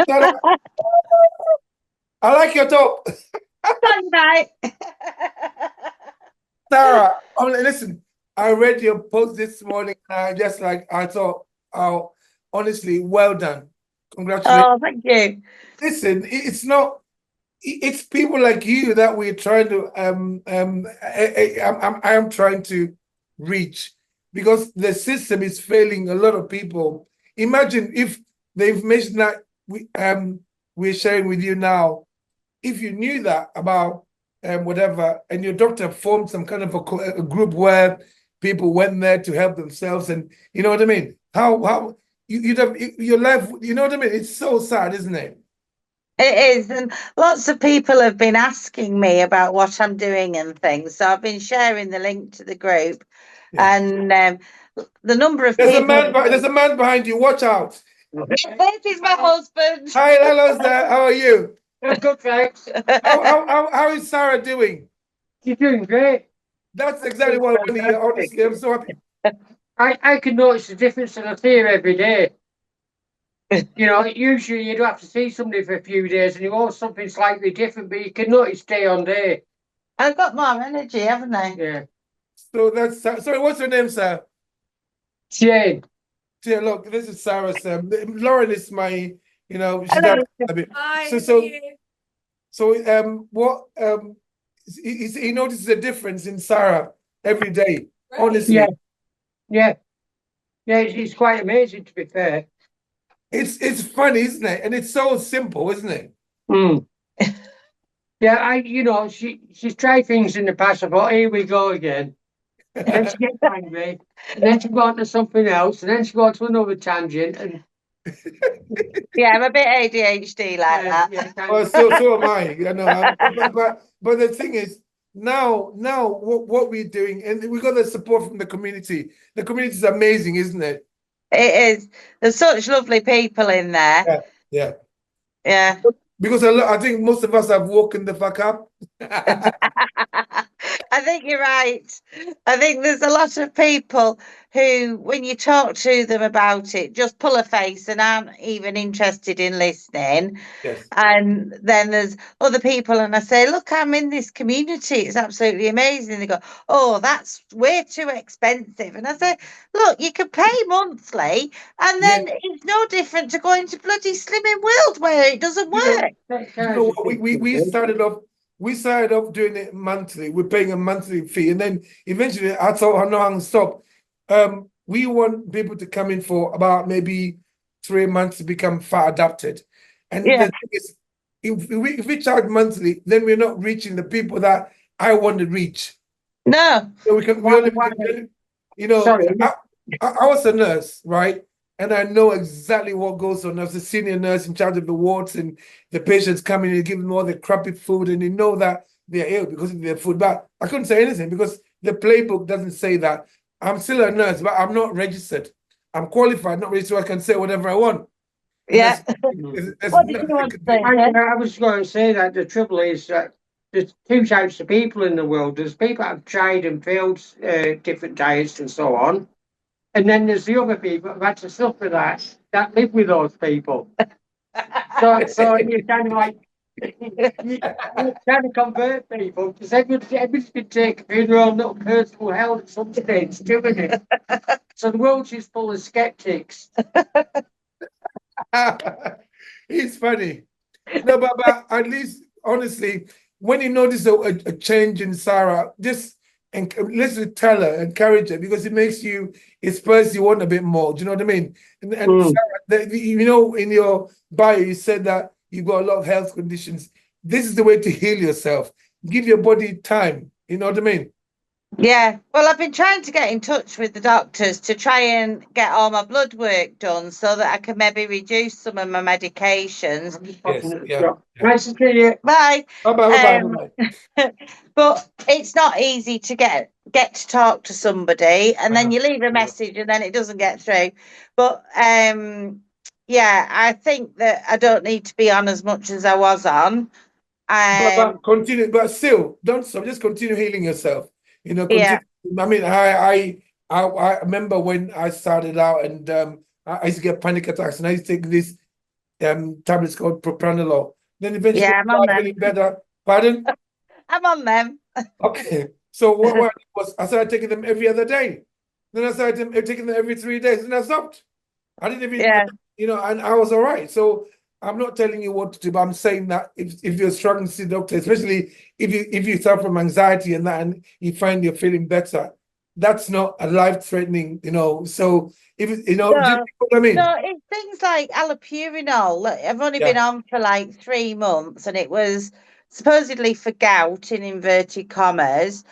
Sarah, I like your top. Good night. Sarah, listen, I read your post this morning and I thought, oh, honestly, well done. Congratulations. Oh, thank you. Listen, it's not, it's people like you that we're trying to, I am trying to reach because the system is failing a lot of people. Imagine if the information that we're sharing with you now, if you knew that about whatever, and your doctor formed some kind of a group where people went there to help themselves, and you know what I mean? How you'd have your life, you know what I mean? It's so sad, isn't it? It is, and lots of people have been asking me about what I'm doing and things. So I've been sharing the link to the group, Yeah. and the number of There's a people. man. There's a man behind you. Watch out. This is my husband. Hi, hello, sir. How are you? Good, thanks. How is Sarah doing? You're doing great. That's exactly what I want to hear. Honestly, I'm so happy. I can notice the difference in I see her every day. You know, usually you'd have to see somebody for a few days and you want something slightly different, but you can notice day on day. I've got more energy, haven't I? Yeah. So that's sorry. What's your name, sir? Jane. Yeah, look, this is Sarah's. Lauren is my, you know, she's Hello. a bit. Hi, What he notices a difference in Sarah every day. Right. Honestly, Yeah. Yeah. Yeah, it's quite amazing to be fair. it's funny, isn't it? And it's so simple, isn't it? Mm. Yeah, she's tried things in the past. I thought, here we go again. And then she gets angry, and then she goes on to something else, and then she goes to another tangent. And Yeah, I'm a bit ADHD like that. Well, so am I. You know, but the thing is, now what we're doing, and we got the support from the community. The community is amazing, isn't it? It is. There's such lovely people in there. Yeah, yeah. Yeah. Because I think most of us have woken the fuck up. I think you're right. I think there's a lot of people who, when you talk to them about it, just pull a face and aren't even interested in listening. Yes. And then there's other people, and I say, look, I'm in this community. It's absolutely amazing. They go, oh, that's way too expensive. And I say, look, you can pay monthly, and then it's no different to going to bloody Slimming World where it doesn't work. You know what? We started off doing it monthly. We're paying a monthly fee, and then eventually I thought, I know I'm stop. We want people to come in for about maybe 3 months to become fat adapted. And the thing is, if we charge monthly, then we're not reaching the people that I want to reach. No. So you know, I was a nurse, right? And I know exactly what goes on. I was a senior nurse in charge of the wards, and the patients come in and give them all the crappy food, and you know that they're ill because of their food. But I couldn't say anything because the playbook doesn't say that. I'm still a nurse, but I'm not registered. I'm qualified, not registered, so I can say whatever I want. Yeah. What did you want to say? I was going to say that the trouble is that there's two types of people in the world. There's people that have tried and failed different diets and so on. And then there's the other people who've had to suffer that live with those people. so you're kind of like, you're trying to convert people because everybody's been taken through their own little personal hell at some stage, doing it. So the world is full of skeptics. It's funny. No, but at least, honestly, when you notice a change in Sarah, just let's tell her, encourage her, because it spurs you on a bit more. Do you know what I mean? And Sarah, you know, in your bio, you said that you've got a lot of health conditions. This is the way to heal yourself. Give your body time. You know what I mean? Yeah, well, I've been trying to get in touch with the doctors to try and get all my blood work done so that I can maybe reduce some of my medications. Yes, yeah. Nice to see you. Bye. Bye. But it's not easy to get to talk to somebody, and then you leave a message and then it doesn't get through. But yeah, I think that I don't need to be on as much as I was on. But continue, but still, don't stop. Just continue healing yourself. You know, continue. Yeah. I mean, I remember when I started out, and I used to get panic attacks, and I used to take this tablets called propranolol. Then eventually Yeah, I'm on start them. feeling better. Pardon? I'm on them. Okay. So what I did was I started taking them every other day. Then I started taking them every 3 days, and I stopped. I didn't even, Yeah. and I was all right. So I'm not telling you what to do, but I'm saying that if you're struggling to see a doctor, especially if you suffer from anxiety and that, and you find you're feeling better, that's not a life-threatening, So if do you know what I mean? No, it's things like allopurinol. Look, I've only been on for like 3 months, and it was supposedly for gout in inverted commas,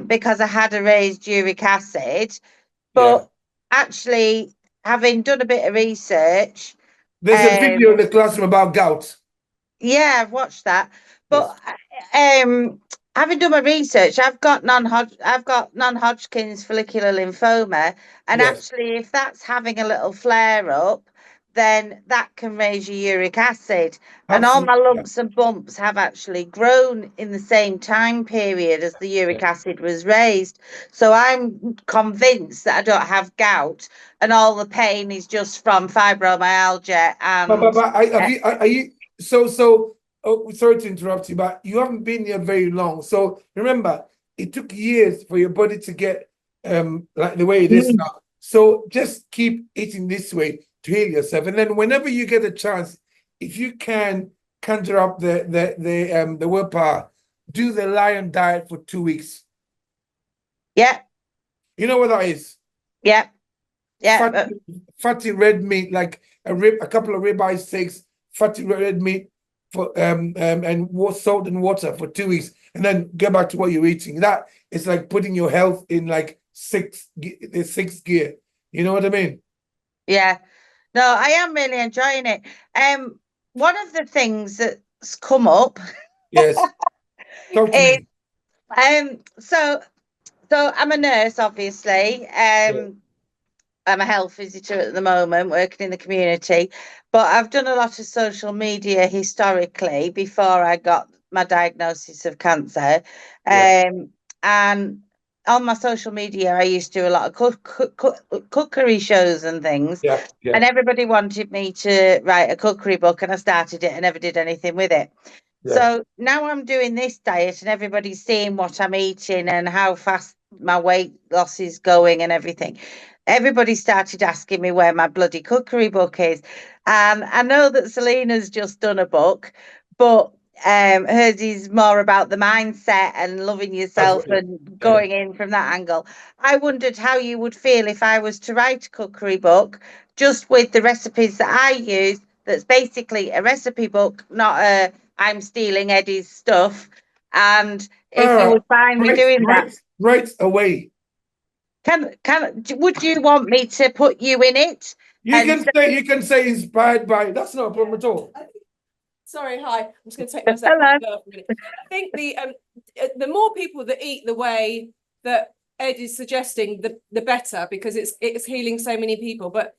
because I had a raised uric acid. But actually, having done a bit of research, There's a video in the classroom about gout. yeah, I've watched that. But having done my research, I've got non-Hodgkin's follicular lymphoma, and actually, if that's having a little flare up, then that can raise your uric acid. And all my lumps and bumps have actually grown in the same time period as the uric acid was raised. So I'm convinced that I don't have gout, and all the pain is just from fibromyalgia and. But are you so? Oh, sorry to interrupt you, but you haven't been here very long. So remember, it took years for your body to get like the way it is now. So just keep eating this way to heal yourself, and then whenever you get a chance, if you can conjure up the willpower, do the lion diet for 2 weeks. Yeah. You know what that is? Yeah. Yeah. Fatty red meat, like a couple of ribeye steaks, fatty red meat for and salt and water for 2 weeks, and then get back to what you're eating. That is like putting your health in like the sixth gear. You know what I mean? Yeah. No, I am really enjoying it. One of the things that's come up Yes. Talk to is me. So I'm a nurse, obviously. I'm a health visitor at the moment, working in the community, but I've done a lot of social media historically before I got my diagnosis of cancer. And on my social media, I used to do a lot of cookery shows and things. And everybody wanted me to write a cookery book, and I started it and never did anything with it. So now I'm doing this diet, and everybody's seeing what I'm eating and how fast my weight loss is going and everything. Everybody started asking me where my bloody cookery book is. And I know that Selena's just done a book, but hers is more about the mindset and loving yourself and going in from that angle. I wondered how you would feel if I was to write a cookery book just with the recipes that I use. That's basically a recipe book, not a I'm stealing Eddie's stuff. And if you would find me doing that. Right away. Would you want me to put you in it? You can say inspired by. That's not a problem at all. Sorry, hi. I'm just going to take myself off for a minute. I think the more people that eat the way that Ed is suggesting, the better, because it's healing so many people. But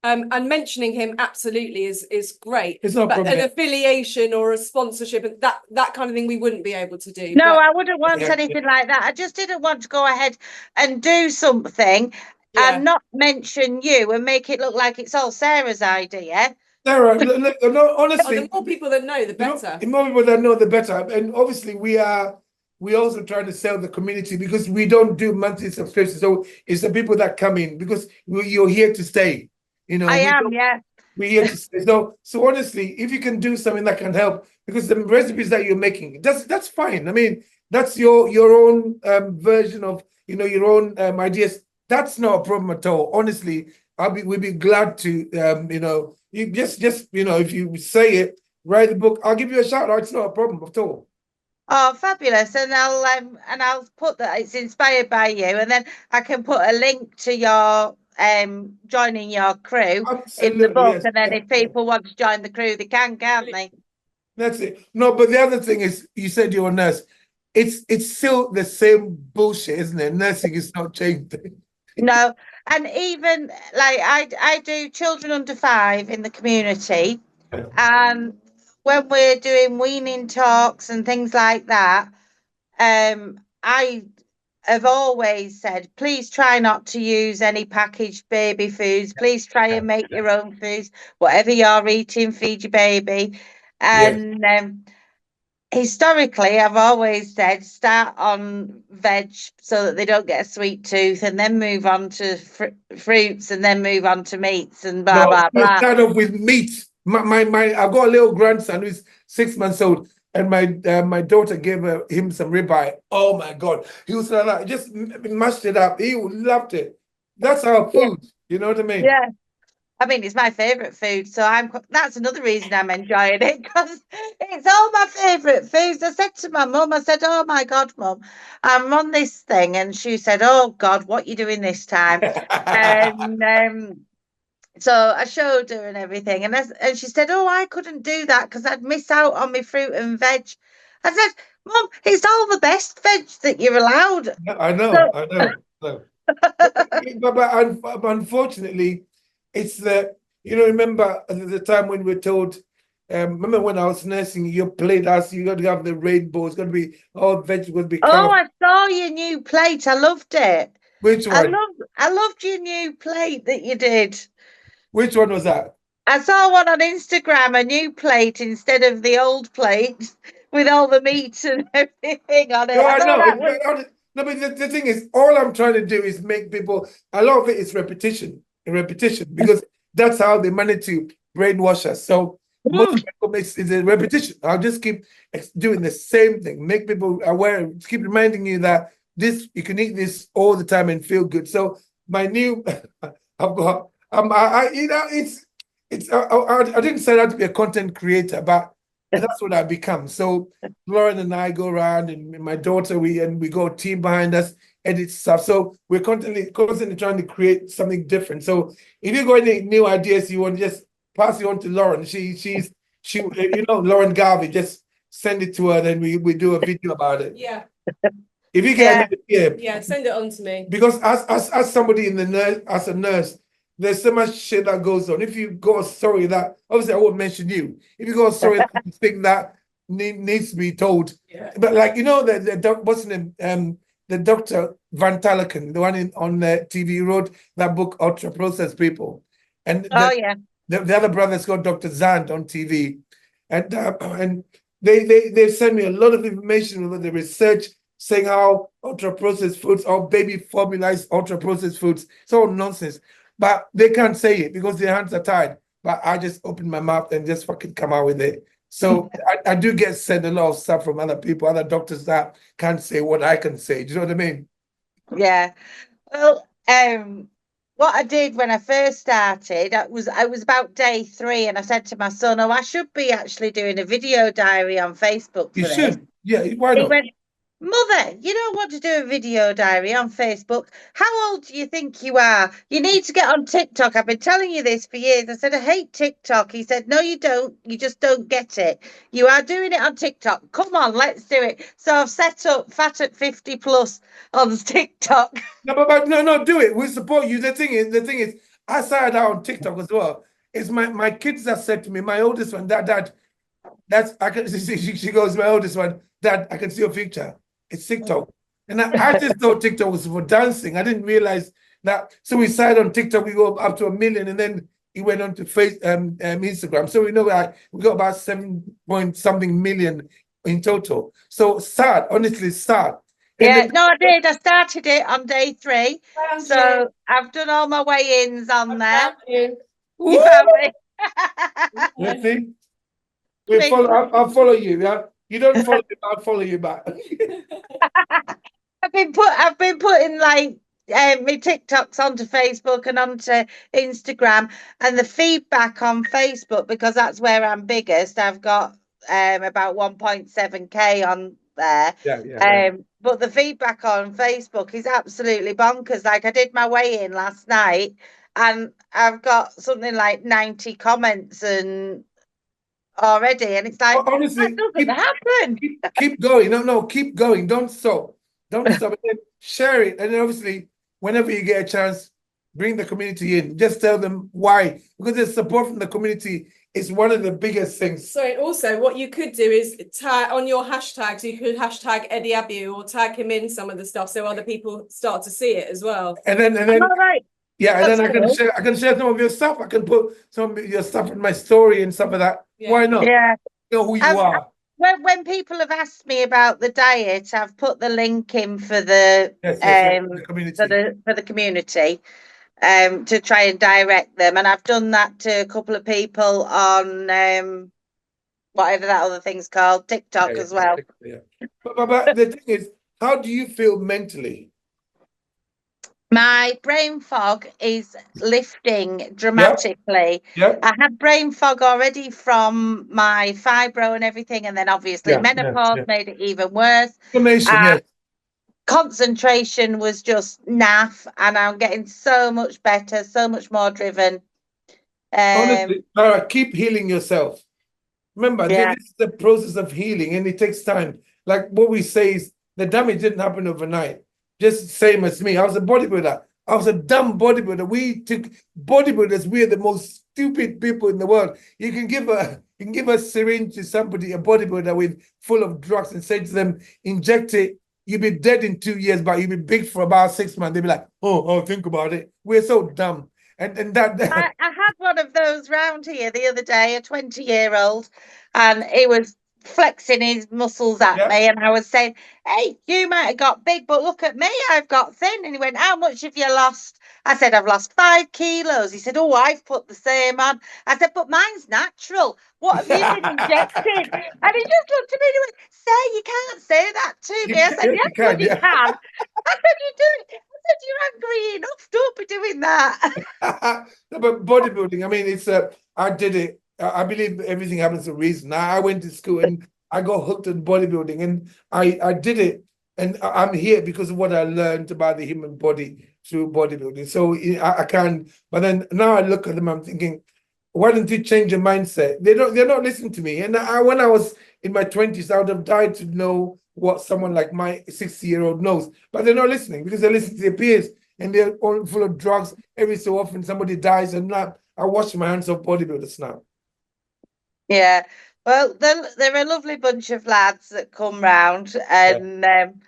and mentioning him absolutely is great. It's not but an affiliation or a sponsorship and that kind of thing we wouldn't be able to do. No, I wouldn't want anything like that. I just didn't want to go ahead and do something and not mention you and make it look like it's all Sarah's idea. Sarah, no, honestly, the more people that know, the better. The more people that know, the better. And obviously, we also trying to sell the community, because we don't do monthly subscriptions. So it's the people that come in, because you're here to stay. I am, yeah. We're here to stay. So honestly, if you can do something that can help, because the recipes that you're making, that's fine. I mean, that's your own version of your own ideas. That's not a problem at all. Honestly, we'd be glad to you just if you say it, write the book, I'll give you a shout out. It's not a problem at all. Oh, fabulous. And I'll put that it's inspired by you, and then I can put a link to your joining your crew in the book, and then if people want to join the crew, they can't they? That's it. No, but the other thing is, you said you're a nurse. It's still the same bullshit, isn't it? Nursing is not changed. No, and even like I do children under 5 in the community, and when we're doing weaning talks and things like that, I have always said, please try not to use any packaged baby foods. Please try and make your own foods. Whatever you're eating, feed your baby. And historically, I've always said start on veg so that they don't get a sweet tooth, and then move on to fruits, and then move on to meats, and blah blah blah. Start off with meat. I've got a little grandson who's 6 months old, and my daughter gave him some ribeye. Oh my God, he was like, just mashed it up. He loved it. That's our food. You know what I mean? Yeah. I mean, it's my favourite food, so that's another reason I'm enjoying it, because it's all my favourite foods. I said to my mum, I said, oh my God, Mum, I'm on this thing, and she said, oh God, what you doing this time? And so I showed her and everything, and she said, oh, I couldn't do that because I'd miss out on my fruit and veg. I said, Mum, it's all the best veg that you're allowed. I know. But unfortunately, it's remember the time when we're told, remember when I was nursing, your plate you got to have the rainbow, it's going to be all vegetables. Oh, I saw your new plate. I loved it. Which one? I loved your new plate that you did. Which one was that? I saw one on Instagram, a new plate instead of the old plate with all the meat and everything on it. No, I know. No, but the thing is, all I'm trying to do is make people, a lot of it is repetition, because that's how they manage to brainwash us. So most people it's a repetition. I'll just keep doing the same thing, make people aware, keep reminding you that you can eat this all the time and feel good. So my new, I've got, I didn't set out to be a content creator, but that's what I've become. So Lauren and I go around, and my daughter, we go a team behind us, edit stuff. So we're constantly trying to create something different. So if you got any new ideas, you want to just pass it on to Lauren. She Lauren Garvey, just send it to her, then we do a video about it. Yeah. If you get send it on to me. Because as somebody as a nurse, there's so much shit that goes on. If you got a story that, obviously I won't mention you. If you got a story that you think that needs to be told, but like what's his name? The Dr. Van Talecken, the one on the TV, wrote that book, Ultra Processed People, and the other brother's got Dr. Zand on TV, and they send me a lot of information with the research saying how ultra processed foods or baby formulated ultra processed foods. It's all nonsense. But they can't say it because their hands are tied. But I just open my mouth and just fucking come out with it. So I do get sent a lot of stuff from other people, other doctors that can't say what I can say. Do you know what I mean? Yeah. Well, what I did when I first started, I was about day 3, and I said to my son, oh, I should be actually doing a video diary on Facebook for You should. this. Yeah, why not? He went, Mother, you don't want to do a video diary on Facebook. How old do you think you are? You need to get on TikTok. I've been telling you this for years. I said, I hate TikTok. He said, no, you don't. You just don't get it. You are doing it on TikTok. Come on, let's do it. So I've set up Fat at 50 Plus on TikTok. No, do it. We support you. The thing is, I started out on TikTok as well. It's my kids that said to me, my oldest one, Dad, she goes, my oldest one, Dad, I can see your picture. It's TikTok. And I just thought TikTok was for dancing. I didn't realize that. So we started on TikTok, we go up to 1 million, and then he went on to Instagram. So we got about 7-point-something million in total. So sad, honestly, sad. I did. I started it on day 3. So I've done all my weigh-ins on there. You found me. Let's see. I'll follow you, yeah? You don't follow me, I'll follow you back. I've been putting like my TikToks onto Facebook and onto Instagram, and the feedback on Facebook, because that's where I'm biggest, I've got about 1.7k on there. But the feedback on Facebook is absolutely bonkers. Like, I did my weigh-in last night, and I've got something like 90 comments and already, and it's like, honestly, that doesn't happen. Keep going. No, keep going. Don't stop. And then share it. And then obviously, whenever you get a chance, bring the community in. Just tell them why. Because there's support from the community It's one of the biggest things. So also what you could do is tag on your hashtags, you could hashtag Eddie Abbew or tag him in some of the stuff so other people start to see it as well. And then All right. yeah, and That's then cool. I can share some of your stuff. I can put some of your stuff in my story and stuff like that. Yeah. Why not? Yeah. You know who you are. When people have asked me about the diet, I've put the link in for the The community. for the community to try and direct them, and I've done that to a couple of people on whatever that other thing's called, TikTok as well. Yeah. But the thing is, how do you feel mentally? My brain fog is lifting dramatically. Yeah. I had brain fog already from my fibro and everything, and then obviously menopause made it even worse. Yes. Concentration was just naff, and I'm getting so much better, so much more driven. Honestly, Sarah, keep healing yourself. Remember, this is the process of healing, and it takes time. Like what we say is the damage didn't happen overnight. Just same as me. I was a bodybuilder. I was a dumb bodybuilder. We took bodybuilders. We are the most stupid people in the world. You can give a syringe to somebody, a bodybuilder with full of drugs, and say to them, inject it. You'll be dead in 2 years, but you'll be big for about 6 months. They'll be like, oh, think about it. We're so dumb. And that I had one of those round here the other day, a 20-year-old, and he was flexing his muscles at me, and I was saying, hey, you might have got big, but look at me, I've got thin. And he went, how much have you lost? I said, I've lost 5 kilos. He said, oh, I've put the same on. I said, but mine's natural. What have you been injecting? And he just looked at me and he went, say, you can't say that to me. I said, yes, but you can. I said, you do it. I said, you're angry enough. Don't be doing that. No, but bodybuilding, I mean, it's I did it. I believe everything happens for a reason. I went to school and I got hooked on bodybuilding, and I did it, and I'm here because of what I learned about the human body through bodybuilding. So I can, but then now I look at them, I'm thinking, why don't you change your mindset? They're not listening to me. And when I was in my 20s, I would have died to know what someone like my 60-year-old knows, but they're not listening because they listen to their peers, and they're all full of drugs. Every so often somebody dies, and now I wash my hands off bodybuilders now. Yeah, well, they're a lovely bunch of lads that come round, and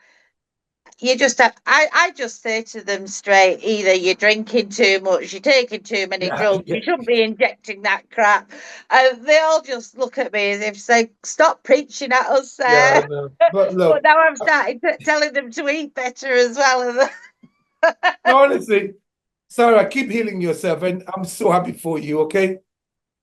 you just have, I just say to them straight, either you're drinking too much, you're taking too many drugs, you shouldn't be injecting that crap. And they all just look at me as if to say, stop preaching at us, Sarah. But look, but now I'm starting telling them to eat better as well. Honestly, Sarah, keep healing yourself, and I'm so happy for you, okay?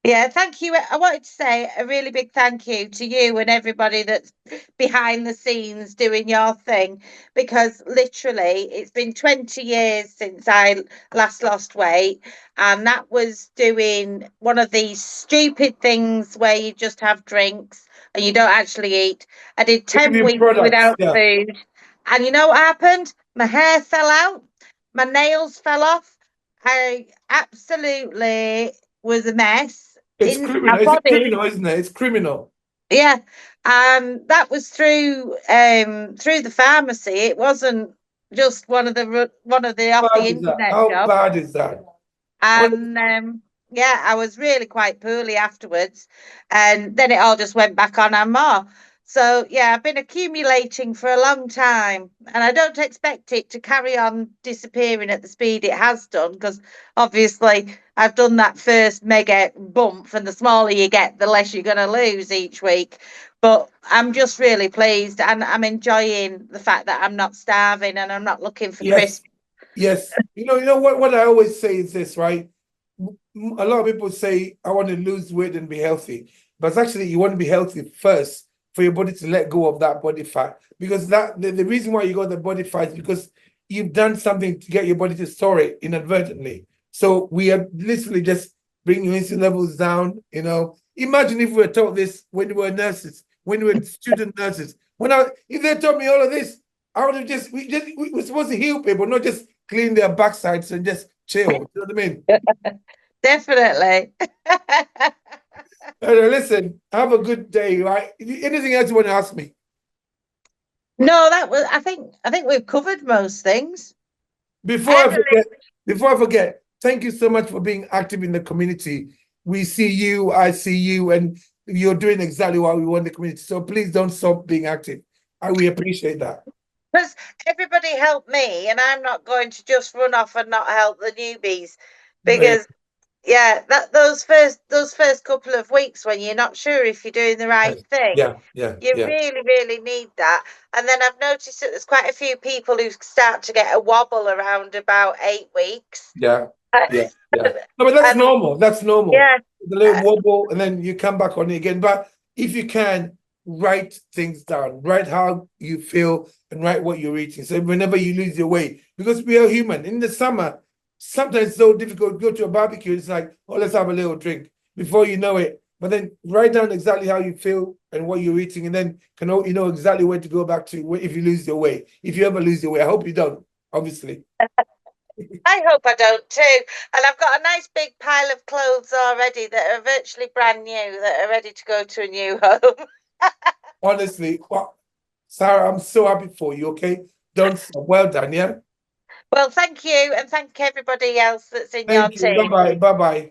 Yeah, thank you. I wanted to say a really big thank you to you and everybody that's behind the scenes doing your thing, because literally it's been 20 years since I last lost weight, and that was doing one of these stupid things where you just have drinks and you don't actually eat. I did 10 weeks without food, and you know what happened? My hair fell out, my nails fell off. I absolutely was a mess. It's criminal. It's criminal, isn't it? It's criminal. Yeah, that was through the pharmacy. It wasn't just one of the off the internet jobs. How bad is that? And yeah, I was really quite poorly afterwards, and then it all just went back on and more. So yeah, I've been accumulating for a long time, and I don't expect it to carry on disappearing at the speed it has done, because obviously I've done that first mega bump, and the smaller you get, the less you're going to lose each week. But I'm just really pleased, and I'm enjoying the fact that I'm not starving and I'm not looking for crisps. Yes. You know what I always say is this, right? A lot of people say, I want to lose weight and be healthy. But it's actually, you want to be healthy first for your body to let go of that body fat. Because the reason why you got the body fat is because you've done something to get your body to store it inadvertently. So we are literally just bringing your insulin levels down, you know. Imagine if we were taught this when we were nurses, when we were student nurses. If they taught me all of this, I would have we're supposed to heal people, not just clean their backsides and just chill. You know what I mean? Definitely. Listen, have a good day, right? Anything else you want to ask me? No, that was. I think we've covered most things. Before I forget, thank you so much for being active in the community. we see you, I see you, and you're doing exactly what we want the community. So please don't stop being active. We appreciate that. Because everybody helped me, and I'm not going to just run off and not help the newbies, because yeah, that those first couple of weeks when you're not sure if you're doing the right thing, you really need that. And then I've noticed that there's quite a few people who start to get a wobble around about 8 weeks. No, but that's normal. That's normal. Yeah, the little wobble, and then you come back on it again. But if you can, write things down, write how you feel, and write what you're eating. So whenever you lose your weight, because we are human. In the summer, sometimes it's so difficult to go to a barbecue. It's like, oh, let's have a little drink before you know it. But then write down exactly how you feel and what you're eating, and then you know exactly where to go back to if you lose your weight. If you ever lose your weight, I hope you don't, obviously. I hope I don't too. And I've got a nice big pile of clothes already that are virtually brand new, that are ready to go to a new home. Honestly, well, Sarah, I'm so happy for you, okay? Don't stop. Well done, yeah? Well, thank you, and thank everybody else that's in your Thank you. team. Bye-bye. Bye-bye.